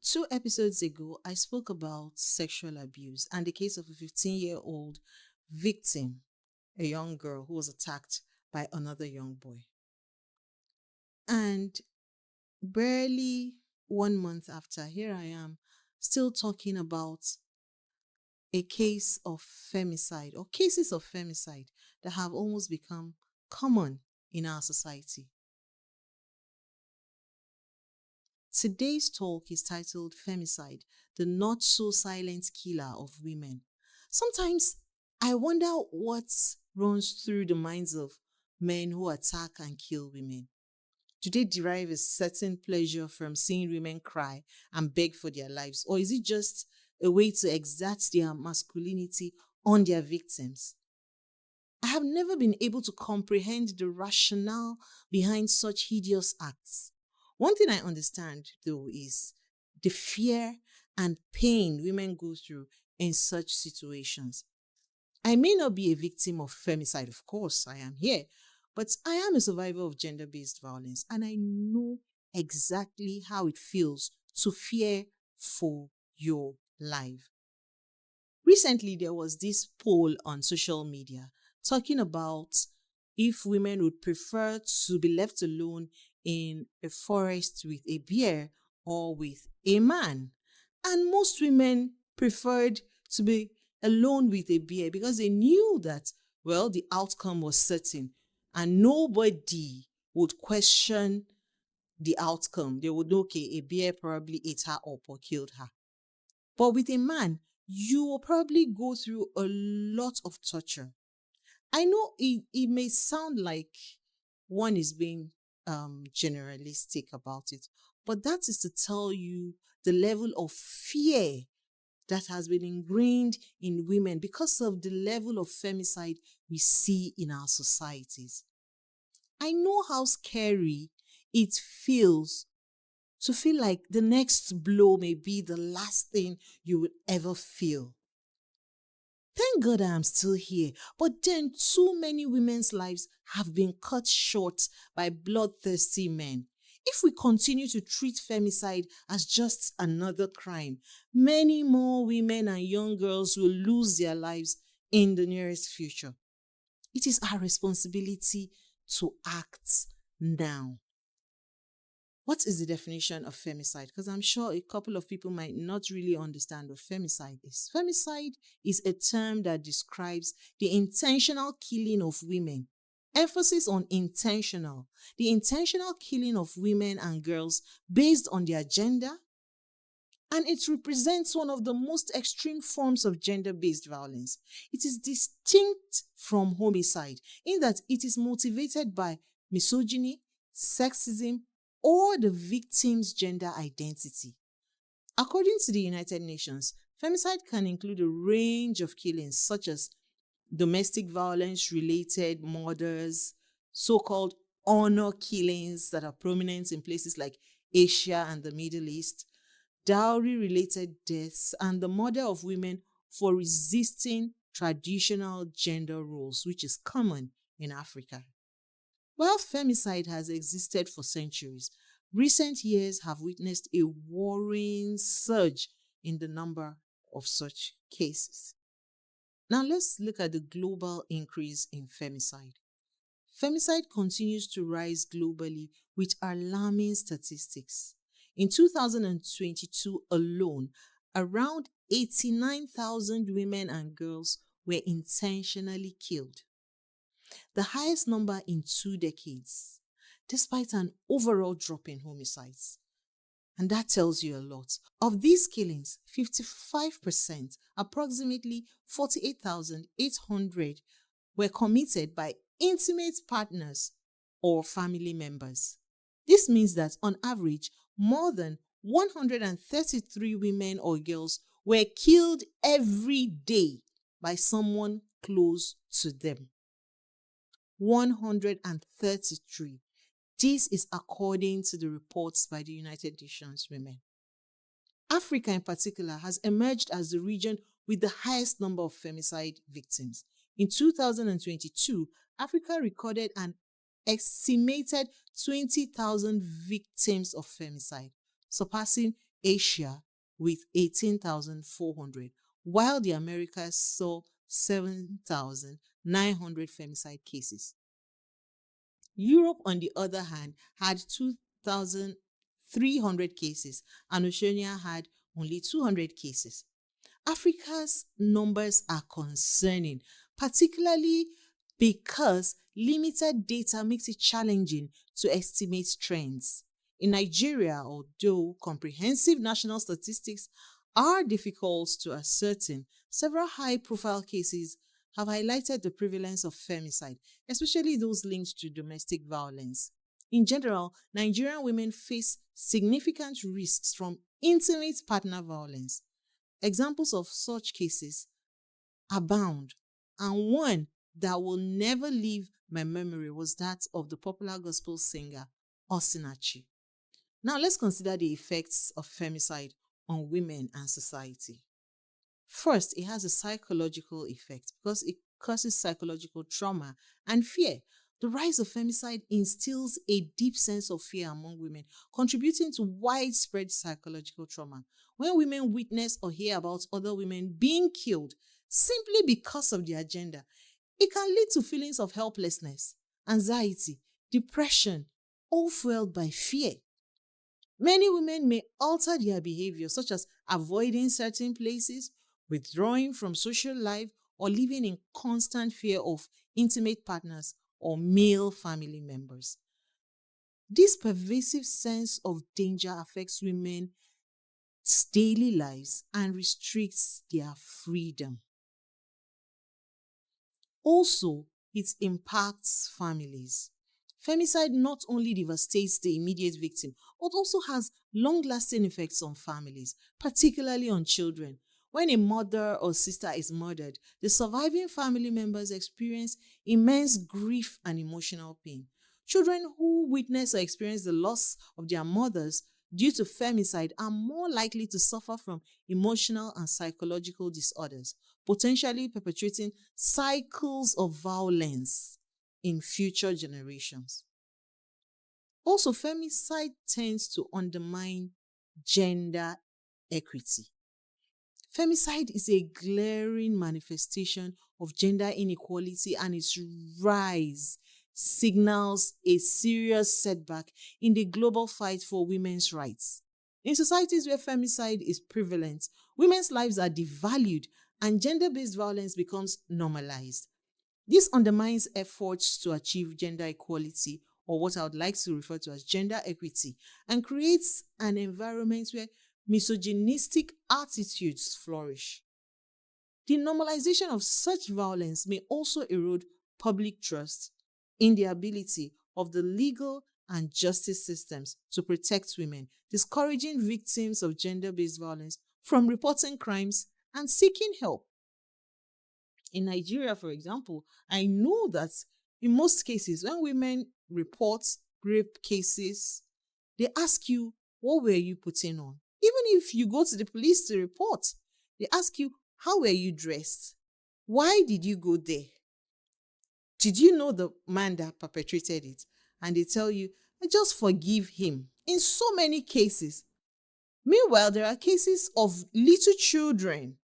Two episodes ago, I spoke about sexual abuse and the case of a 15-year-old victim, a young girl who was attacked by another young boy. And barely 1 month after, here I am still talking about a case of femicide or cases of femicide that have almost become common in our society. Today's talk is titled Femicide, the not so silent killer of women. Sometimes I wonder what runs through the minds of men who attack and kill women. Do they derive a certain pleasure from seeing women cry and beg for their lives, or is it just a way to exert their masculinity on their victims? I have never been able to comprehend the rationale behind such hideous acts. One thing I understand, though, is the fear and pain women go through in such situations. I may not be a victim of femicide, of course, I am here, but I am a survivor of gender-based violence, and I know exactly how it feels to fear for your life. Recently, there was this poll on social media talking about if women would prefer to be left alone in a forest with a bear or with a man. And most women preferred to be alone with a bear because they knew that, well, the outcome was certain and nobody would question the outcome. They would know, okay, a bear probably ate her up or killed her. But with a man, you will probably go through a lot of torture. I know it may sound like one is being generalistic about it, but that is to tell you the level of fear that has been ingrained in women because of the level of femicide we see in our societies. I know how scary it feels to feel like the next blow may be the last thing you would ever feel. Thank God I am still here, but then too many women's lives have been cut short by bloodthirsty men. If we continue to treat femicide as just another crime, many more women and young girls will lose their lives in the nearest future. It is our responsibility to act now. What is the definition of femicide? Because I'm sure a couple of people might not really understand what femicide is. Femicide is a term that describes the intentional killing of women. Emphasis on intentional. The intentional killing of women and girls based on their gender. And it represents one of the most extreme forms of gender-based violence. It is distinct from homicide in that it is motivated by misogyny, sexism, or the victim's gender identity. According to the United Nations, femicide can include a range of killings such as domestic violence-related murders, so-called honor killings that are prominent in places like Asia and the Middle East, dowry-related deaths, and the murder of women for resisting traditional gender roles, which is common in Africa. While femicide has existed for centuries, recent years have witnessed a worrying surge in the number of such cases. Now let's look at the global increase in femicide. Femicide continues to rise globally with alarming statistics. In 2022 alone, around 89,000 women and girls were intentionally killed, the highest number in 2 decades, despite an overall drop in homicides. And that tells you a lot. Of these killings, 55%, approximately 48,800, were committed by intimate partners or family members. This means that on average, more than 133 women or girls were killed every day by someone close to them. 133. This is according to the reports by the United Nations Women. Africa in particular has emerged as the region with the highest number of femicide victims. In 2022, Africa recorded an estimated 20,000 victims of femicide, surpassing Asia with 18,400, while the Americas saw 7,900 femicide cases. Europe, on the other hand, had 2,300 cases, and Oceania had only 200 cases. Africa's numbers are concerning, particularly because limited data makes it challenging to estimate trends. In Nigeria, although comprehensive national statistics are difficult to ascertain, several high-profile cases have highlighted the prevalence of femicide, especially those linked to domestic violence. In general, Nigerian women face significant risks from intimate partner violence. Examples of such cases abound, and one that will never leave my memory was that of the popular gospel singer Osinachi. Now let's consider the effects of femicide on women and society. First, it has a psychological effect because it causes psychological trauma and fear. The rise of femicide instills a deep sense of fear among women, contributing to widespread psychological trauma. When women witness or hear about other women being killed simply because of their gender, it can lead to feelings of helplessness, anxiety, depression, all fueled by fear. Many women may alter their behavior, such as avoiding certain places, withdrawing from social life, or living in constant fear of intimate partners or male family members. This pervasive sense of danger affects women's daily lives and restricts their freedom. Also, it impacts families. Femicide not only devastates the immediate victim, but also has long-lasting effects on families, particularly on children. When a mother or sister is murdered, the surviving family members experience immense grief and emotional pain. Children who witness or experience the loss of their mothers due to femicide are more likely to suffer from emotional and psychological disorders, potentially perpetuating cycles of violence in future generations. Also, femicide tends to undermine gender equity. Femicide is a glaring manifestation of gender inequality, and its rise signals a serious setback in the global fight for women's rights. In societies where femicide is prevalent, women's lives are devalued and gender-based violence becomes normalized. This undermines efforts to achieve gender equality, or what I would like to refer to as gender equity, and creates an environment where misogynistic attitudes flourish. The normalization of such violence may also erode public trust in the ability of the legal and justice systems to protect women, discouraging victims of gender-based violence from reporting crimes and seeking help. In Nigeria, for example, I know that in most cases, when women report rape cases, they ask you, what were you putting on? Even if you go to the police to report, they ask you, how were you dressed? Why did you go there? Did you know the man that perpetrated it? And they tell you, I just forgive him. In so many cases. Meanwhile, there are cases of little children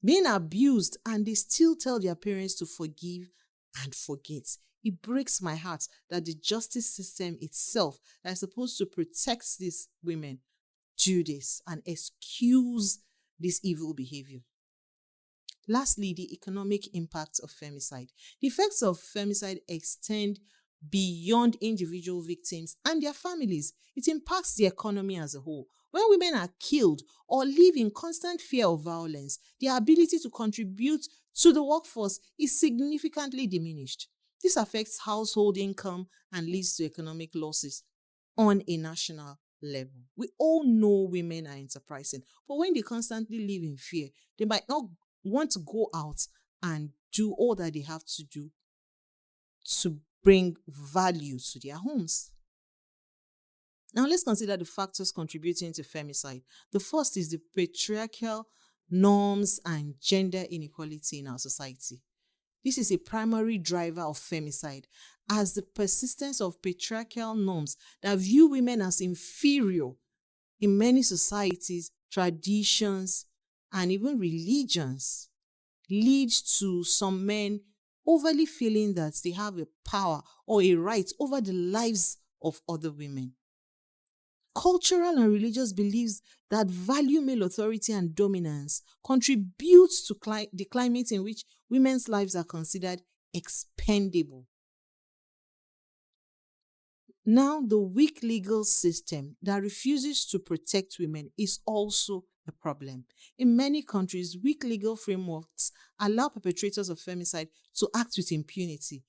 being abused and they still tell their parents to forgive and forget. It breaks my heart that the justice system itself that is supposed to protect these women do this and excuse this evil behavior. Lastly, the economic impact of femicide. The effects of femicide extend beyond individual victims and their families. It impacts the economy as a whole. When women are killed or live in constant fear of violence, their ability to contribute to the workforce is significantly diminished. This affects household income and leads to economic losses on a national level. We all know women are enterprising, but when they constantly live in fear, they might not want to go out and do all that they have to do to bring value to their homes. Now let's consider the factors contributing to femicide. The first is the patriarchal norms and gender inequality in our society. This is a primary driver of femicide, as the persistence of patriarchal norms that view women as inferior In many societies, traditions, and even religions lead to some men overly feeling that they have a power or a right over the lives of other women. Cultural and religious beliefs that value male authority and dominance contribute to the climate in which women's lives are considered expendable. Now, the weak legal system that refuses to protect women is also a problem. In many countries, weak legal frameworks allow perpetrators of femicide to act with impunity.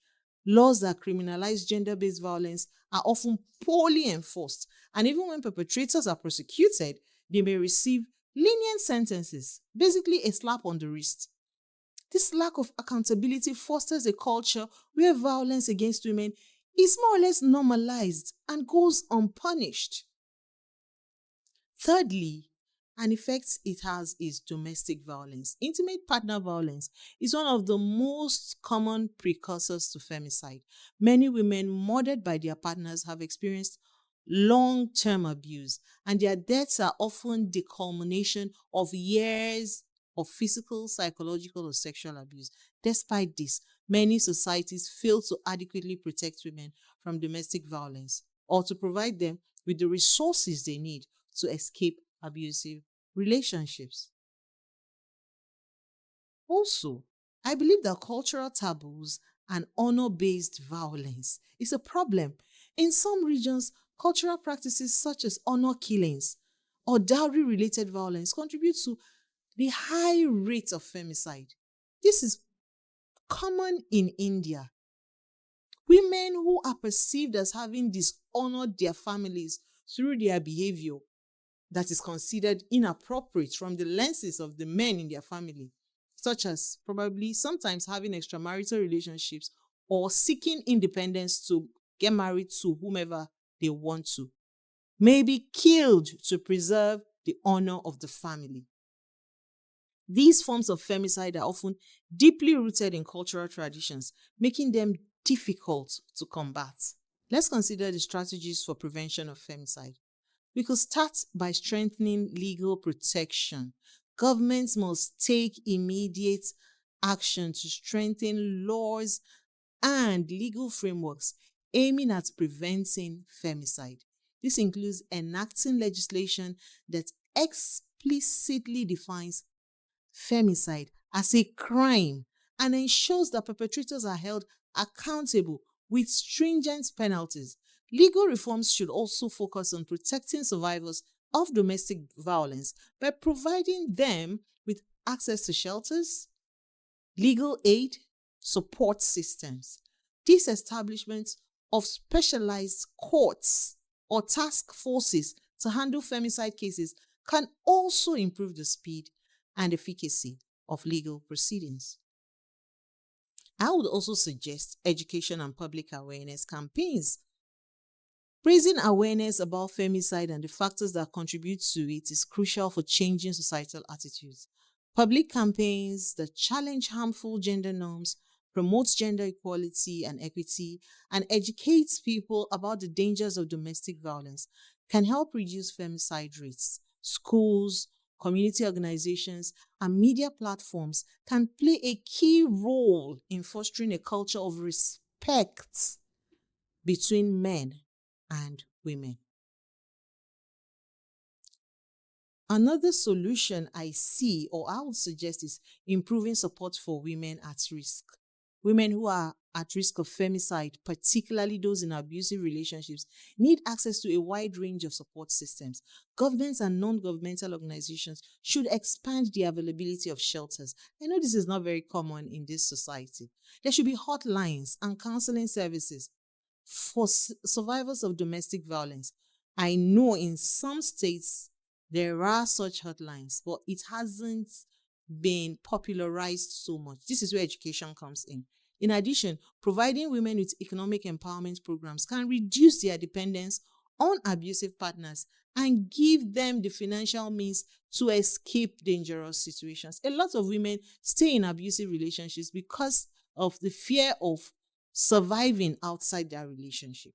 Laws that criminalize gender-based violence are often poorly enforced, and even when perpetrators are prosecuted, they may receive lenient sentences, basically a slap on the wrist. This lack of accountability fosters a culture where violence against women is more or less normalized and goes unpunished. Thirdly, an effect it has is domestic violence. Intimate partner violence is one of the most common precursors to femicide. Many women murdered by their partners have experienced long-term abuse, and their deaths are often the culmination of years of physical, psychological, or sexual abuse. Despite this, many societies fail to adequately protect women from domestic violence or to provide them with the resources they need to escape abusive relationships. Also, I believe that cultural taboos and honor-based violence is a problem. In some regions, cultural practices such as honor killings or dowry-related violence contribute to the high rate of femicide. This is common in India. Women who are perceived as having dishonored their families through their behavior that is considered inappropriate from the lenses of the men in their family, such as probably sometimes having extramarital relationships or seeking independence to get married to whomever they want to, may be killed to preserve the honor of the family. These forms of femicide are often deeply rooted in cultural traditions, making them difficult to combat. Let's consider the strategies for prevention of femicide. We could start by strengthening legal protection. Governments must take immediate action to strengthen laws and legal frameworks aiming at preventing femicide. This includes enacting legislation that explicitly defines femicide as a crime and ensures that perpetrators are held accountable with stringent penalties. Legal reforms should also focus on protecting survivors of domestic violence by providing them with access to shelters, legal aid, support systems. This establishment of specialized courts or task forces to handle femicide cases can also improve the speed and efficacy of legal proceedings. I would also suggest education and public awareness campaigns. Raising awareness about femicide and the factors that contribute to it is crucial for changing societal attitudes. Public campaigns that challenge harmful gender norms, promote gender equality and equity, and educates people about the dangers of domestic violence can help reduce femicide rates. Schools, community organizations, and media platforms can play a key role in fostering a culture of respect between men and women. Another solution I see or I would suggest is improving support for women at risk. Women who are at risk of femicide, particularly those in abusive relationships, need access to a wide range of support systems. Governments and non-governmental organizations should expand the availability of shelters. I know this is not very common in this society. There should be hotlines and counseling services for survivors of domestic violence. I know in some states there are such hotlines, but it hasn't been popularized so much. This is where education comes in. In addition, providing women with economic empowerment programs can reduce their dependence on abusive partners and give them the financial means to escape dangerous situations. A lot of women stay in abusive relationships because of the fear of surviving outside their relationship.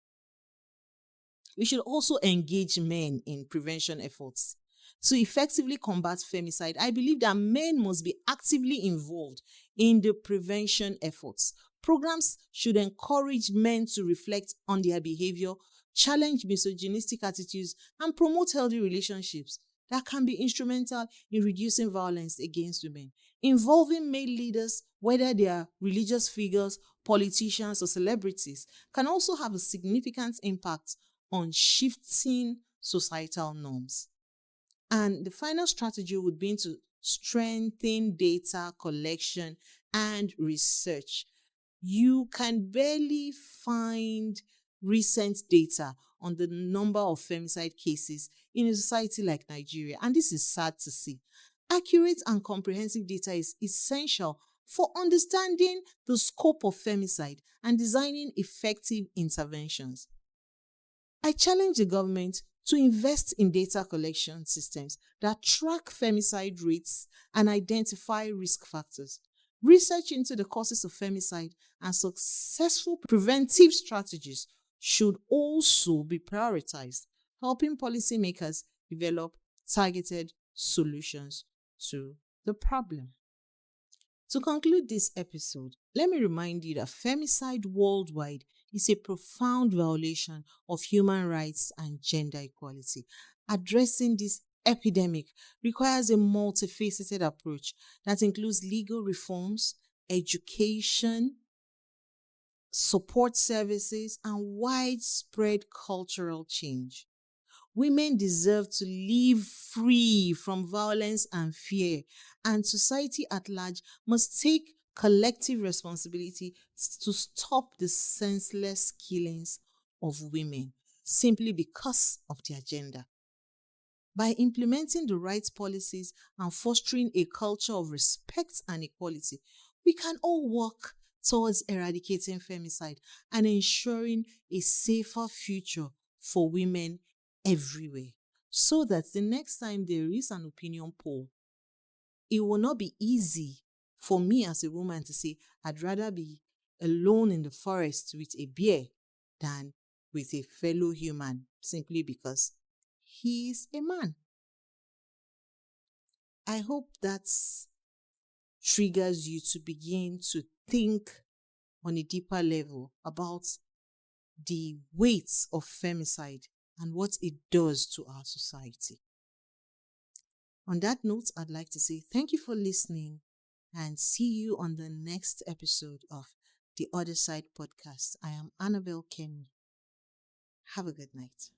We should also engage men in prevention efforts. To effectively combat femicide, I believe that men must be actively involved in the prevention efforts. Programs should encourage men to reflect on their behavior, challenge misogynistic attitudes, and promote healthy relationships that can be instrumental in reducing violence against women. Involving male leaders, whether they are religious figures, politicians, or celebrities, can also have a significant impact on shifting societal norms. And the final strategy would be to strengthen data collection and research. You can barely find recent data on the number of femicide cases in a society like Nigeria, and this is sad to see. Accurate and comprehensive data is essential for understanding the scope of femicide and designing effective interventions. I challenge the government to invest in data collection systems that track femicide rates and identify risk factors. Research into the causes of femicide and successful preventive strategies should also be prioritized, helping policymakers develop targeted solutions to the problem. To conclude this episode, let me remind you that femicide worldwide is a profound violation of human rights and gender equality. Addressing this epidemic requires a multifaceted approach that includes legal reforms, education, support services, and widespread cultural change. Women deserve to live free from violence and fear, and society at large must take collective responsibility to stop the senseless killings of women simply because of their gender. By implementing the right policies and fostering a culture of respect and equality, we can all work towards eradicating femicide and ensuring a safer future for women everywhere, so that the next time there is an opinion poll, it will not be easy for me as a woman to say, I'd rather be alone in the forest with a bear than with a fellow human simply because he's a man. I hope that triggers you to begin to think on a deeper level about the weight of femicide and what it does to our society. On that note, I'd like to say thank you for listening and see you on the next episode of the Other Side podcast. I am Annabel Kenny. Have a good night.